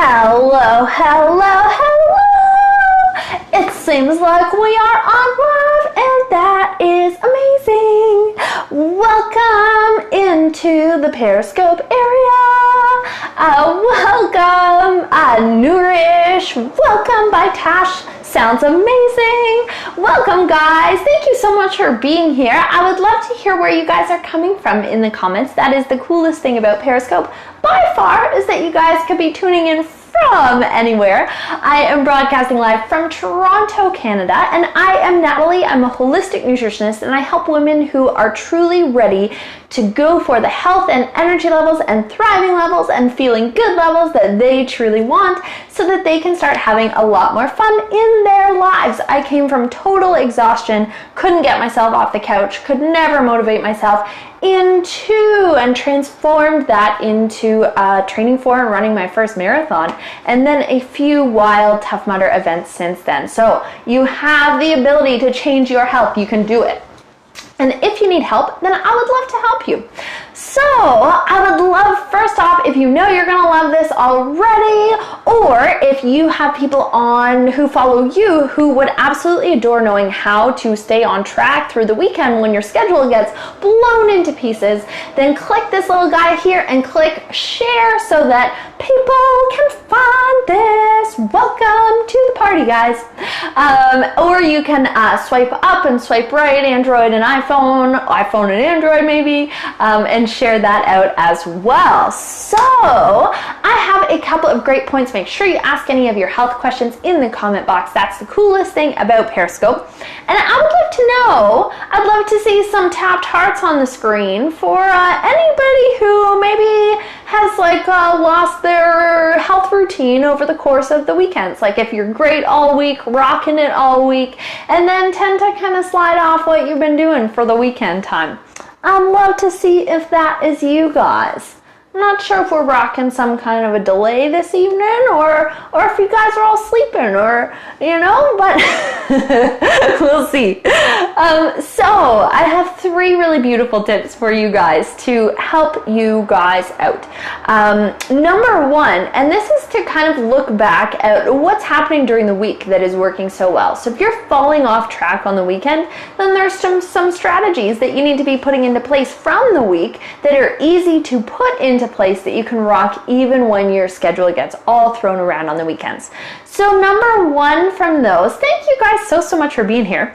Hello, hello, hello! It seems like we are on live, and that is amazing! Welcome into the Periscope area. Welcome, Nourish. Welcome by Tash. Sounds amazing. Welcome, guys. Thank you so much for being here. I would love to hear where you guys are coming from in the comments. That is the coolest thing about Periscope by far, is that you guys could be tuning in from anywhere. I am broadcasting live from Toronto, Canada, and I am Nathalie. I'm a holistic nutritionist, and I help women who are truly ready to go for the health and energy levels and thriving levels and feeling good levels that they truly want, so that they can start having a lot more fun in their lives. I came from total exhaustion, couldn't get myself off the couch, could never motivate myself, and transformed that into training for and running my first marathon, and then a few wild Tough Mudder events since then. So you have the ability to change your health. You can do it. And if you need help, then I would love to help you. So I would love, first off, if you know you're going to love this already, or if you have people on who follow you who would absolutely adore knowing how to stay on track through the weekend when your schedule gets blown into pieces, then click this little guy here and click share so that people can find this. Welcome to the party, guys. Or you can swipe up and swipe right, Android and iPhone and Android maybe, and share that out as well. So I have a couple of great points. Make sure you ask any of your health questions in the comment box. That's the coolest thing about Periscope. And I would love to know, I'd love to see some tapped hearts on the screen for anybody who maybe has lost their health routine over the course of the weekends. Like if you're great all week, rocking it all week, and then tend to kind of slide off what you've been doing for the weekend time. I'd love to see if that is you guys. I'm not sure if we're rocking some kind of a delay this evening, or if you guys are all sleeping, or, but we'll see. So I have 3 really beautiful tips for you guys to help you guys out. Number 1, and this is to kind of look back at what's happening during the week that is working so well. So if you're falling off track on the weekend, then there's some strategies that you need to be putting into place from the week that are easy to put into place that you can rock even when your schedule gets all thrown around on the weekends. So number 1 from those, thank you guys so much for being here,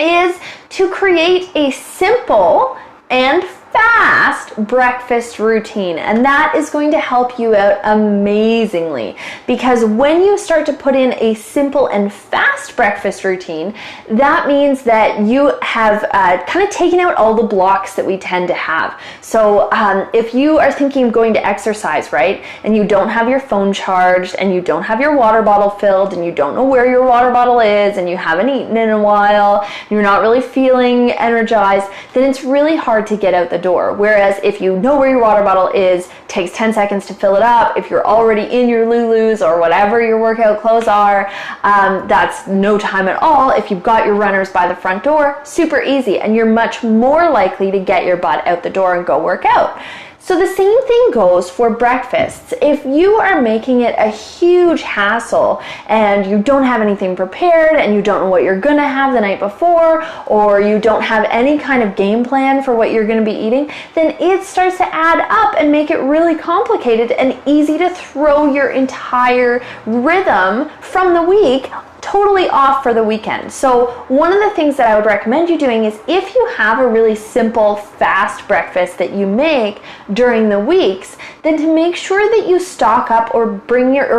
is to create a simple and fast breakfast routine. And that is going to help you out amazingly, because when you start to put in a simple and fast breakfast routine, that means that you have kind of taken out all the blocks that we tend to have. So if you are thinking of going to exercise, right, and you don't have your phone charged, and you don't have your water bottle filled, and you don't know where your water bottle is, and you haven't eaten in a while, and you're not really feeling energized, then it's really hard to get out the door. Whereas if you know where your water bottle is, takes 10 seconds to fill it up. If you're already in your Lulus or whatever your workout clothes are, that's no time at all. If you've got your runners by the front door, super easy, and you're much more likely to get your butt out the door and go work out. So the same thing goes for breakfasts. If you are making it a huge hassle and you don't have anything prepared and you don't know what you're gonna have the night before, or you don't have any kind of game plan for what you're gonna be eating, then it starts to add up and make it really complicated and easy to throw your entire rhythm from the week totally off for the weekend. So one of the things that I would recommend you doing is, if you have a really simple, fast breakfast that you make during the weeks, then to make sure that you stock up or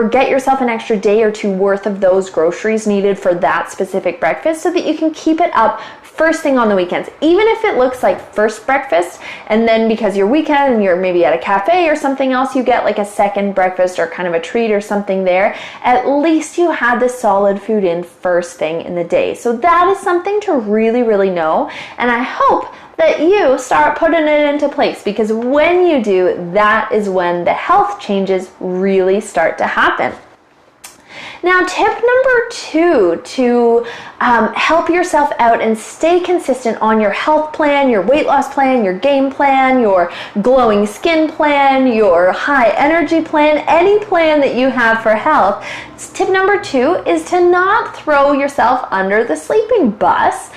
get yourself an extra day or 2 worth of those groceries needed for that specific breakfast, so that you can keep it up first thing on the weekends. Even if it looks like first breakfast, and then because you're weekend and you're maybe at a cafe or something else, you get like a second breakfast or kind of a treat or something there, at least you had the solid food in first thing in the day. So that is something to really, really know. And I hope that you start putting it into place, because when you do, that is when the health changes really start to happen. Now, tip number 2 to help yourself out and stay consistent on your health plan, your weight loss plan, your game plan, your glowing skin plan, your high energy plan, any plan that you have for health. Tip number 2 is to not throw yourself under the sleeping bus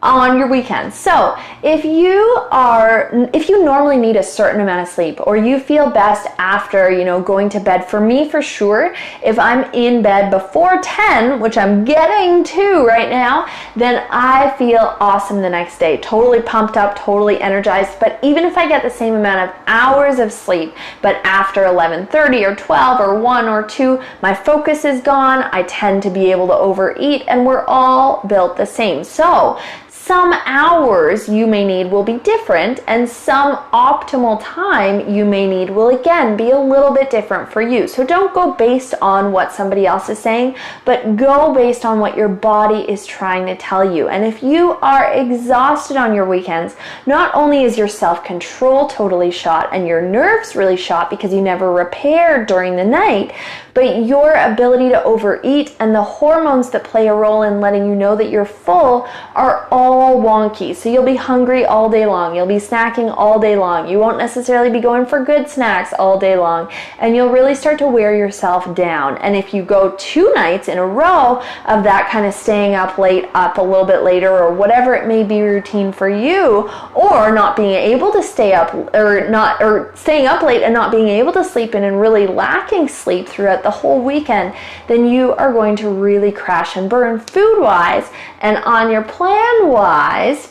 on your weekends. So if you normally need a certain amount of sleep, or you feel best after, going to bed, for me, for sure, if I'm in bed before 10, which I'm getting to right now, then I feel awesome the next day, totally pumped up, totally energized. But even if I get the same amount of hours of sleep, but after 11:30 or 12 or 1 or 2, my focus is gone, I tend to be able to overeat, and we're all built the same. So some hours you may need will be different, and some optimal time you may need will again be a little bit different for you. So don't go based on what somebody else is saying, but go based on what your body is trying to tell you. And if you are exhausted on your weekends, not only is your self-control totally shot and your nerves really shot because you never repaired during the night, but your ability to overeat and the hormones that play a role in letting you know that you're full are all wonky. So you'll be hungry all day long. You'll be snacking all day long. You won't necessarily be going for good snacks all day long. And you'll really start to wear yourself down. And if you go 2 nights in a row of that kind of staying up late, up a little bit later, or whatever it may be routine for you, or not being able to stay up, or staying up late and not being able to sleep in and really lacking sleep throughout the whole weekend, then you are going to really crash and burn food-wise and on your plan-wise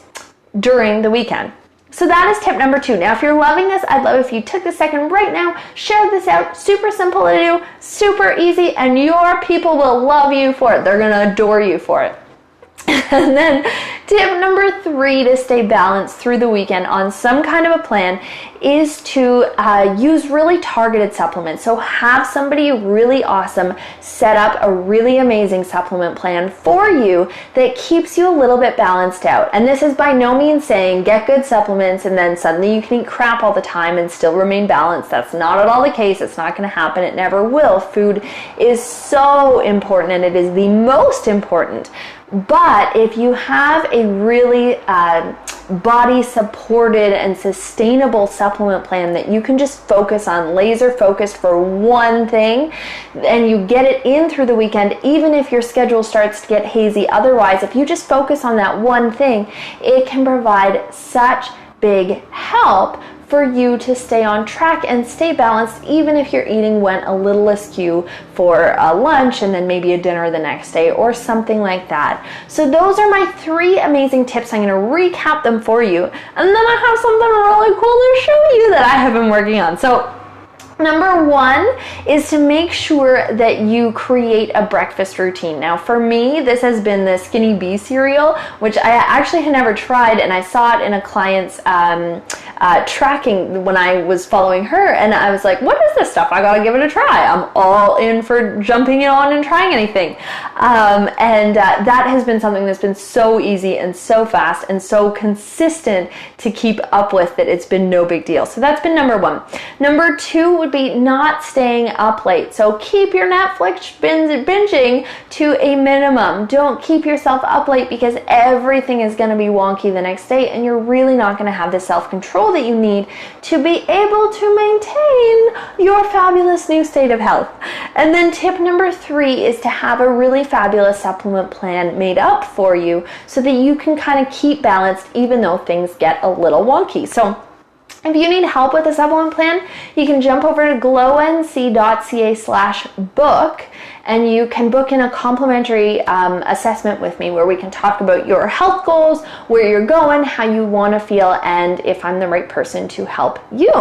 during the weekend. So that is tip number 2. Now, if you're loving this, I'd love if you took a second right now, share this out. Super simple to do, super easy, and your people will love you for it. They're going to adore you for it. And then tip number 3 to stay balanced through the weekend on some kind of a plan is to use really targeted supplements. So have somebody really awesome set up a really amazing supplement plan for you that keeps you a little bit balanced out. And this is by no means saying get good supplements and then suddenly you can eat crap all the time and still remain balanced. That's not at all the case. It's not going to happen. It never will. Food is so important, and it is the most important. But if you have a really body supported and sustainable supplement plan that you can just focus on, laser focused for one thing, and you get it in through the weekend, even if your schedule starts to get hazy otherwise, if you just focus on that one thing, it can provide such big help for you to stay on track and stay balanced, even if your eating went a little askew for a lunch and then maybe a dinner the next day or something like that. So those are my 3 amazing tips. I'm going to recap them for you, and then I have something really cool to show you that I have been working on. So number 1 is to make sure that you create a breakfast routine. Now for me, this has been the Skinny Bee cereal, which I actually had never tried, and I saw it in a client's tracking when I was following her, and I was like, what is this stuff? I gotta give it a try. I'm all in for jumping it on and trying anything. That has been something that's been so easy and so fast and so consistent to keep up with that it's been no big deal. So that's been number 1. Number 2 would be not staying up late. So keep your Netflix binging to a minimum. Don't keep yourself up late, because everything is going to be wonky the next day, and you're really not going to have the self-control that you need to be able to maintain your fabulous new state of health. And then tip number 3 is to have a really fabulous supplement plan made up for you so that you can kind of keep balanced even though things get a little wonky. So if you need help with a supplement plan, you can jump over to glownc.ca/book, and you can book in a complimentary assessment with me where we can talk about your health goals, where you're going, how you want to feel, and if I'm the right person to help you.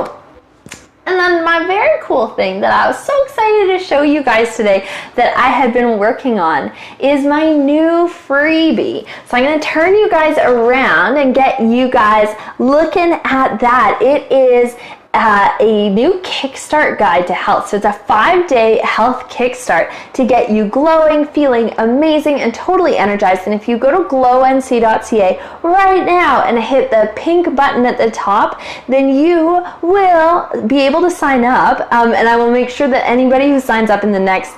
And then my very cool thing that I was so excited to show you guys today that I had been working on is my new freebie. So I'm going to turn you guys around and get you guys looking at that. It is a new kickstart guide to health. So it's a 5-day health kickstart to get you glowing, feeling amazing, and totally energized. And if you go to glownc.ca right now and hit the pink button at the top, then you will be able to sign up. And I will make sure that anybody who signs up in the next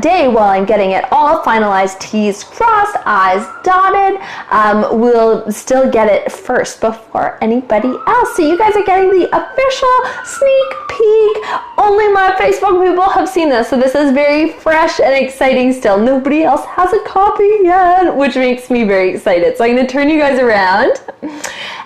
day while I'm getting it all finalized, T's crossed, I's dotted, will still get it first before anybody else. So you guys are getting the official sneak peek. Only my Facebook people have seen this, so this is very fresh and exciting still. Nobody else has a copy yet, which makes me very excited. So I'm going to turn you guys around.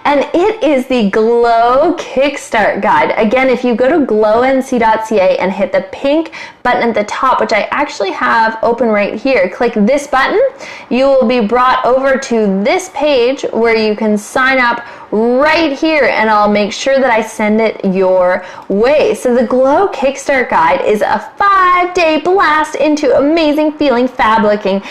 And it is the Glow Kickstart Guide. Again, if you go to glownc.ca and hit the pink button at the top, which I actually have open right here, click this button, you will be brought over to this page where you can sign up right here, and I'll make sure that I send it your way. So the Glow Kickstart Guide is a 5-day blast into amazing feeling, fab looking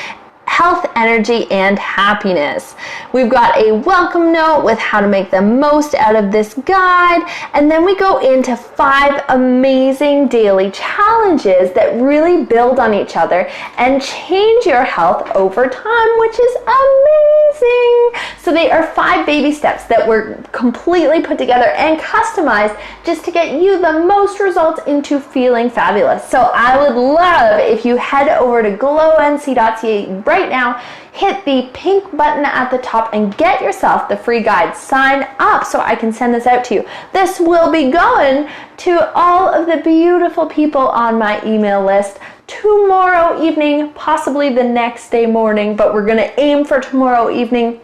health, energy, and happiness. We've got a welcome note with how to make the most out of this guide, and then we go into 5 amazing daily challenges that really build on each other and change your health over time, which is amazing. So they are 5 baby steps that were completely put together and customized just to get you the most results into feeling fabulous. So I would love if you head over to glownc.ca right now, hit the pink button at the top and get yourself the free guide. Sign up so I can send this out to you. This will be going to all of the beautiful people on my email list tomorrow evening, possibly the next day morning, but we're going to aim for tomorrow evening.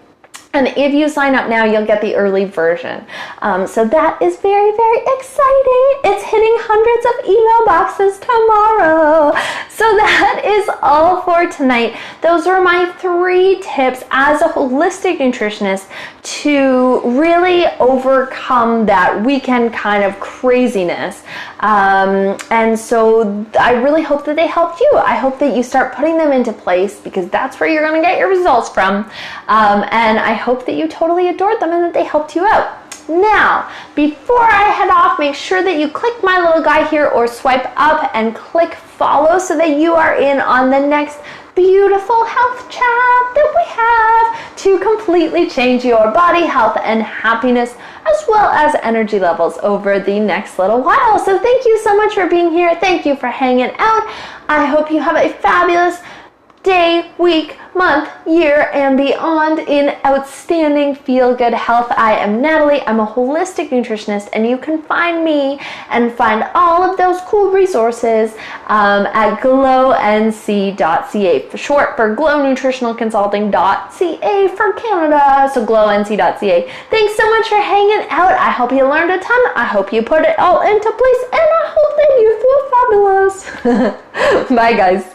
And if you sign up now, you'll get the early version. So that is very, very exciting. It's hitting hundreds of email boxes tomorrow. So that is all for tonight. Those are my 3 tips as a holistic nutritionist to really overcome that weekend kind of craziness. And so I really hope that they helped you. I hope that you start putting them into place, because that's where you're going to get your results from. And I hope that you totally adored them and that they helped you out. Now, before I head off, make sure that you click my little guy here or swipe up and click follow so that you are in on the next beautiful health chat that we have to completely change your body, health, and happiness, as well as energy levels over the next little while. So thank you so much for being here. Thank you for hanging out. I hope you have a fabulous day, week, month, year, and beyond in outstanding feel-good health. I am Nathalie. I'm a holistic nutritionist, and you can find me and find all of those cool resources at glownc.ca, for short for glownutritionalconsulting.ca for Canada, so glownc.ca. Thanks so much for hanging out. I hope you learned a ton. I hope you put it all into place, and I hope that you feel fabulous. Bye, guys.